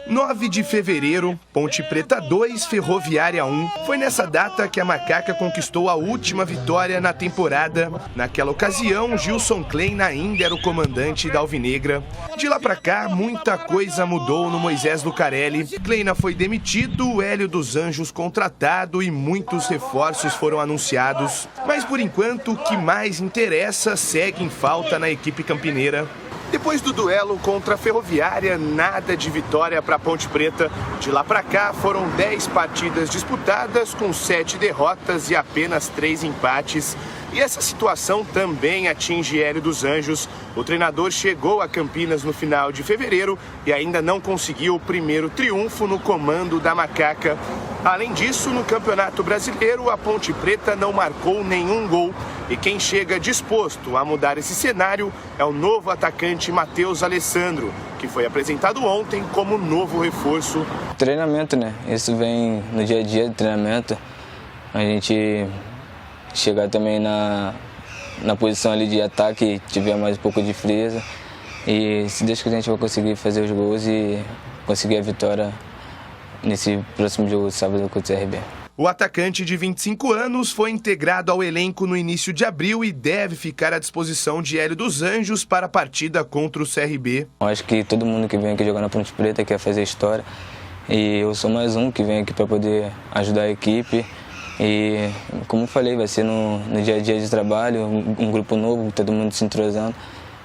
9 de fevereiro, Ponte Preta 2, Ferroviária 1. Foi nessa data que a Macaca conquistou a última vitória na temporada. Naquela ocasião, Gilson Klein ainda era o comandante da Alvinegra. De lá pra cá, muita coisa mudou no Moisés Lucarelli. Kleina foi demitido, Hélio dos Anjos contratado e muitos reforços foram anunciados. Mas por enquanto, o que mais interessa segue em falta na equipe campineira. Depois do duelo contra a Ferroviária, nada de vitória para a Ponte Preta. De lá para cá, foram 10 partidas disputadas, com 7 derrotas e apenas 3 empates. E essa situação também atinge Hélio dos Anjos. O treinador chegou a Campinas no final de fevereiro e ainda não conseguiu o primeiro triunfo no comando da Macaca. Além disso, no Campeonato Brasileiro, a Ponte Preta não marcou nenhum gol. E quem chega disposto a mudar esse cenário é o novo atacante Matheus Alessandro, que foi apresentado ontem como novo reforço. Treinamento, né? Isso vem no dia a dia de treinamento. A gente chegar também na posição ali de ataque, tiver mais um pouco de frieza. E se Deus quiser, a gente vai conseguir fazer os gols e conseguir a vitória nesse próximo jogo de sábado contra o CRB. O atacante de 25 anos foi integrado ao elenco no início de abril e deve ficar à disposição de Hélio dos Anjos para a partida contra o CRB. Eu acho que todo mundo que vem aqui jogar na Ponte Preta quer fazer história. E eu sou mais um que vem aqui para poder ajudar a equipe. E, como eu falei, vai ser no dia a dia de trabalho, um grupo novo, todo mundo se entrosando.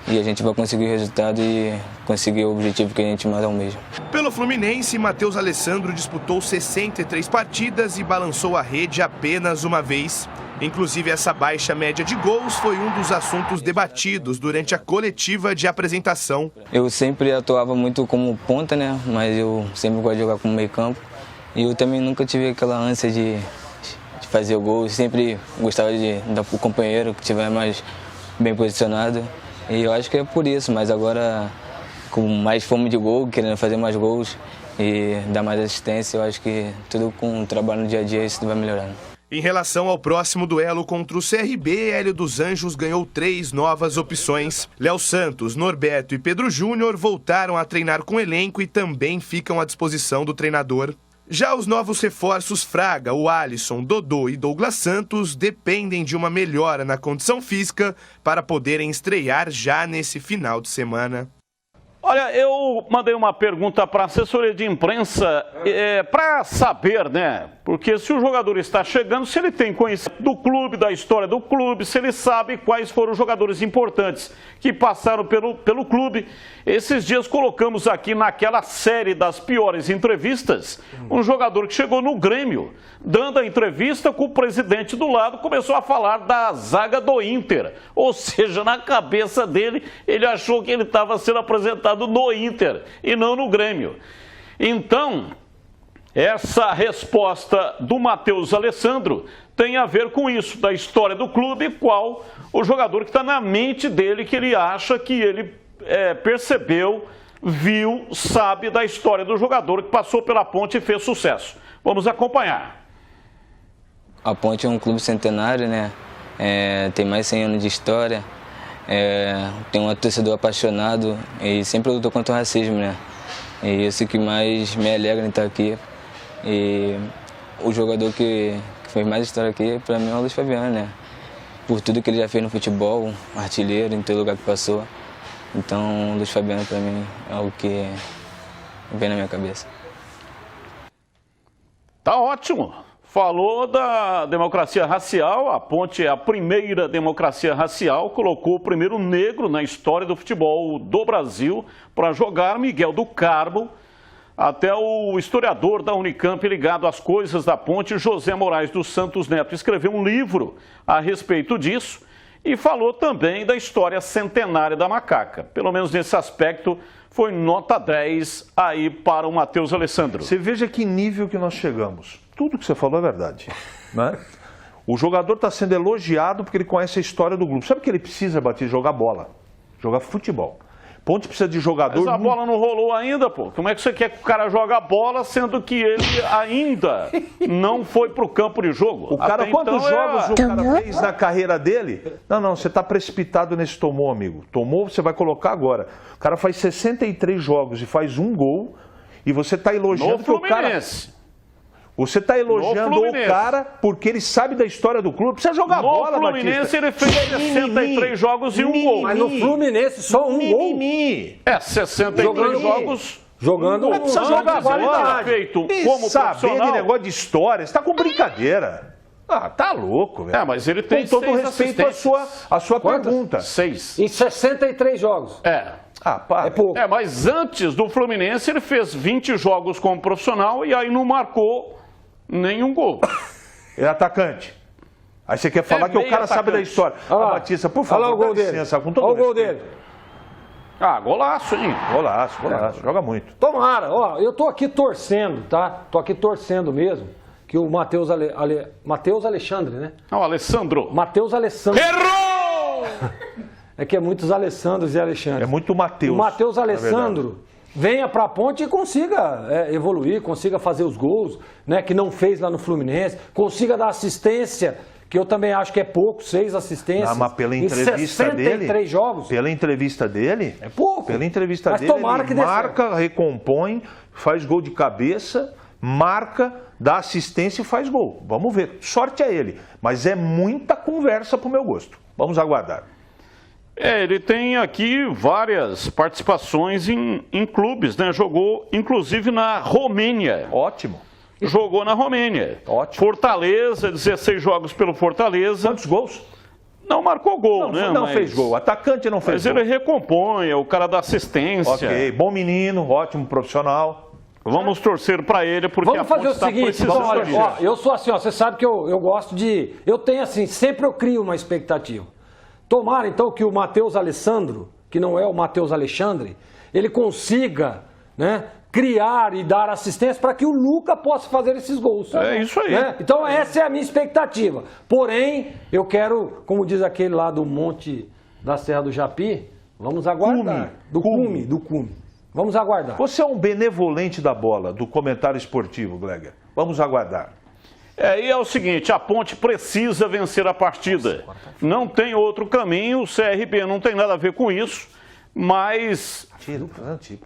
E a gente vai conseguir o resultado e conseguir o objetivo que a gente mais almeja. Pelo Fluminense, Matheus Alessandro disputou 63 partidas e balançou a rede apenas uma vez. Inclusive, essa baixa média de gols foi um dos assuntos debatidos durante a coletiva de apresentação. Eu sempre atuava muito como ponta, né? Mas eu sempre gosto de jogar como meio campo. E eu também nunca tive aquela ânsia de fazer o gol. Eu sempre gostava de dar para o companheiro que estiver mais bem posicionado. E eu acho que é por isso, mas agora com mais fome de gol, querendo fazer mais gols e dar mais assistência, eu acho que tudo com o trabalho no dia a dia isso vai melhorando. Em relação ao próximo duelo contra o CRB, Hélio dos Anjos ganhou 3 novas opções. Léo Santos, Norberto e Pedro Júnior voltaram a treinar com o elenco e também ficam à disposição do treinador. Já os novos reforços Fraga, o Alisson, Dodô e Douglas Santos dependem de uma melhora na condição física para poderem estrear já nesse final de semana. Olha, eu mandei uma pergunta para a assessoria de imprensa para saber, né? Porque se o jogador está chegando, se ele tem conhecimento do clube, da história do clube, se ele sabe quais foram os jogadores importantes que passaram pelo clube. Esses dias colocamos aqui naquela série das piores entrevistas, um jogador que chegou no Grêmio, dando a entrevista com o presidente do lado, começou a falar da zaga do Inter. Ou seja, na cabeça dele, ele achou que ele estava sendo apresentado no Inter e não no Grêmio. Então, essa resposta do Matheus Alessandro tem a ver com isso, da história do clube, qual o jogador que está na mente dele, que ele acha que ele percebeu, viu, sabe da história do jogador que passou pela Ponte e fez sucesso. Vamos acompanhar. A Ponte é um clube centenário, né? Tem mais de 100 anos de história, tem um torcedor apaixonado e sempre lutou contra o racismo, né? E isso que mais me alegra em estar aqui. E o jogador que fez mais história aqui, para mim, é o Luiz Fabiano, né? Por tudo que ele já fez no futebol, artilheiro em todo lugar que passou. Então, o Luiz Fabiano, para mim, é o que vem na minha cabeça. Tá ótimo. Falou da democracia racial, a Ponte é a primeira democracia racial, colocou o primeiro negro na história do futebol do Brasil para jogar, Miguel do Carmo. Até o historiador da Unicamp ligado às coisas da Ponte, José Moraes dos Santos Neto, escreveu um livro a respeito disso e falou também da história centenária da Macaca. Pelo menos nesse aspecto, foi nota 10 aí para o Matheus Alessandro. Você veja que nível que nós chegamos. Tudo que você falou é verdade, né? O jogador está sendo elogiado porque ele conhece a história do grupo. Sabe o que ele precisa, Batista? Jogar bola, jogar futebol. Ponte precisa de jogador... Mas a bola não rolou ainda, pô. Como é que você quer que o cara jogue a bola, sendo que ele ainda não foi pro campo de jogo? O cara, quantos jogos o cara fez na carreira dele? Não, você está precipitado nesse tomou, amigo. Tomou, você vai colocar agora. O cara faz 63 jogos e faz um gol E você está elogiando que o cara... Você está elogiando o cara porque ele sabe da história do clube. Precisa jogar bola, Batista. No Fluminense ele fez 63 jogos e um gol. Mas no Fluminense só um gol. 63 jogos... Jogando, não precisa jogar bola, feito como saber de negócio de história, você tá com brincadeira. Ah, tá louco, velho. Mas ele tem com todo respeito à sua pergunta. 6. Em 63 jogos. Ah, pá. É pouco. Mas antes do Fluminense ele fez 20 jogos como profissional e aí não marcou nenhum gol. É atacante. Aí você quer falar que o cara sabe da história. Batista, por favor, olha o gol dele. Licença, com todo olha o gol dele. Golaço, hein? Golaço. Joga muito. Tomara, eu tô aqui torcendo, tá? Tô aqui torcendo mesmo, que o Matheus Alexandre, né? Não, Alessandro. Matheus Alessandro. Errou! É que é muitos Alessandros e Alexandre. É muito Matheus. O Matheus Alessandro venha pra Ponte e consiga evoluir, consiga fazer os gols, né? Que não fez lá no Fluminense, consiga dar assistência, que eu também acho que é pouco, 6 assistências. Mas pela entrevista dele. 63 jogos. Pela entrevista dele. É pouco. Pela entrevista mas dele, tomara que ele marca, recompõe, faz gol de cabeça, marca, dá assistência e faz gol. Vamos ver. Sorte a ele. Mas é muita conversa pro meu gosto. Vamos aguardar. Ele tem aqui várias participações em clubes, né? Jogou inclusive na Romênia. Ótimo. Jogou na Romênia. Ótimo. Fortaleza, 16 jogos pelo Fortaleza. Quantos gols? Não marcou gol, né? Não fez gol. Atacante não fez gol. Mas ele recompõe, é o cara da assistência. Ok, bom menino, ótimo profissional. Vamos torcer para ele, porque vamos fazer o seguinte, então, olha, eu sou assim, você sabe que eu gosto de... Eu tenho assim, sempre eu crio uma expectativa. Tomara, então, que o Matheus Alessandro, que não é o Matheus Alexandre, ele consiga, né, criar e dar assistência para que o Luca possa fazer esses gols. É isso aí. Né? Então essa é a minha expectativa. Porém, eu quero, como diz aquele lá do Monte da Serra do Japi, vamos aguardar. Do Cume. Vamos aguardar. Você é um benevolente da bola, do comentário esportivo, Gleger. Vamos aguardar. E é o seguinte, a Ponte precisa vencer a partida. Não tem outro caminho, o CRB não tem nada a ver com isso, mas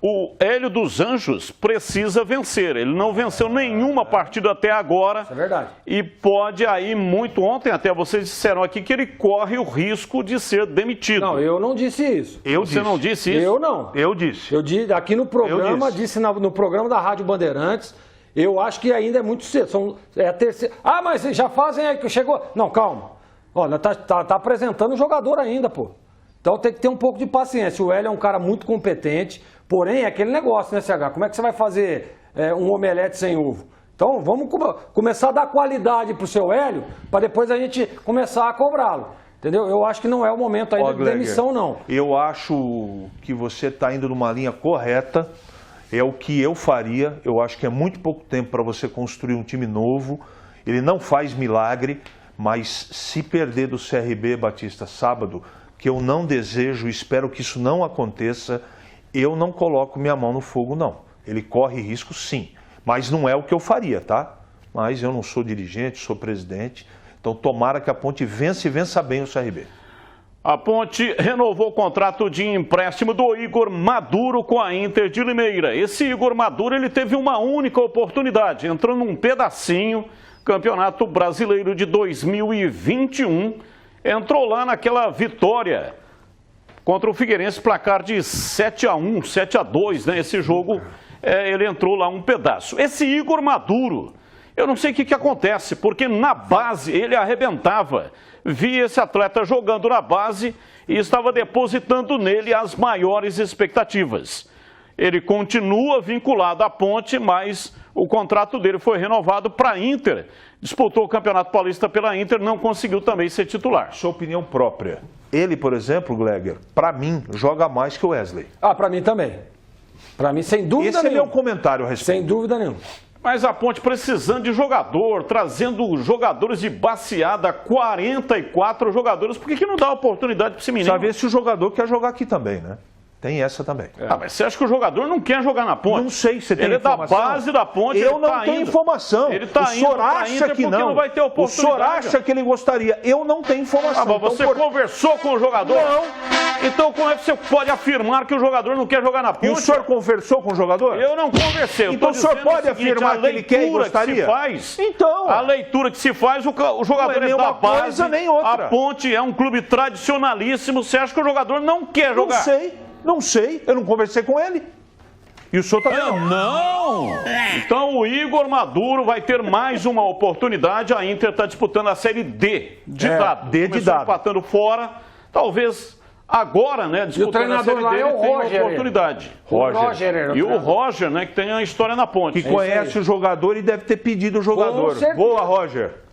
o Hélio dos Anjos precisa vencer. Ele não venceu nenhuma partida até agora. Isso é verdade. E pode aí muito, ontem até vocês disseram aqui que ele corre o risco de ser demitido. Não, eu não disse isso. Você não disse isso? Eu não. Eu disse. Eu disse aqui no programa, disse no programa da Rádio Bandeirantes, eu acho que ainda é muito cedo. É a terceira. Ah, mas já fazem aí que chegou. Não, calma. Olha, tá apresentando o jogador ainda, pô. Então tem que ter um pouco de paciência. O Hélio é um cara muito competente, porém é aquele negócio, né, CH? Como é que você vai fazer um omelete sem ovo? Então vamos começar a dar qualidade pro seu Hélio, para depois a gente começar a cobrá-lo. Entendeu? Eu acho que não é o momento ainda de demissão, não. Eu acho que você está indo numa linha correta, é o que eu faria. Eu acho que é muito pouco tempo para você construir um time novo. Ele não faz milagre, mas se perder do CRB, Batista, sábado, que eu não desejo, espero que isso não aconteça, eu não coloco minha mão no fogo, não. Ele corre risco, sim, mas não é o que eu faria, tá? Mas eu não sou dirigente, sou presidente, então tomara que a Ponte vença e vença bem o CRB. A Ponte renovou o contrato de empréstimo do Igor Maduro com a Inter de Limeira. Esse Igor Maduro, ele teve uma única oportunidade, entrou num pedacinho, Campeonato Brasileiro de 2021, entrou lá naquela vitória contra o Figueirense, placar de 7-1, 7-2, né? Esse jogo, ele entrou lá um pedaço. Esse Igor Maduro, eu não sei o que acontece, porque na base ele arrebentava. Vi esse atleta jogando na base e estava depositando nele as maiores expectativas. Ele continua vinculado à Ponte, mas o contrato dele foi renovado para a Inter. Disputou o Campeonato Paulista pela Inter, não conseguiu também ser titular. Sua opinião própria. Ele, por exemplo, Gleger, para mim, joga mais que o Wesley. Para mim também. Para mim, sem dúvida nenhuma. Esse é meu comentário a respeito. Sem dúvida nenhuma. Mas a Ponte precisando de jogador, trazendo jogadores de baseada, 44 jogadores, por que não dá oportunidade para esse menino? Saber se o jogador quer jogar aqui também, né? Tem essa também. Ah, mas você acha que o jogador não quer jogar na Ponte? Não sei se você tem informação. Ele é da base da Ponte. Eu não tenho informação. Ele tá o senhor acha que não vai ter oportunidade. O senhor acha que ele gostaria. Eu não tenho informação. Ah, mas você conversou com o jogador? Não. Então como é que você pode afirmar que o jogador não quer jogar na Ponte? E o senhor conversou com o jogador? Eu não conversei. Então o senhor pode afirmar que ele quer e gostaria? Então. A leitura que se faz, o jogador não é da base. coisa nem outra. A Ponte é um clube tradicionalíssimo. Você acha que o jogador não quer jogar? Não sei, eu não conversei com ele. E o senhor tá vendo? Não! Então o Igor Maduro vai ter mais uma oportunidade. A Inter está disputando a Série D de dado. D de dado. Empatando fora. Talvez agora, né, disputando a Série D, ele tem uma oportunidade. Roger. E o Roger, né, que tem a história na Ponte. Que conhece o jogador e deve ter pedido o jogador. Boa, Roger.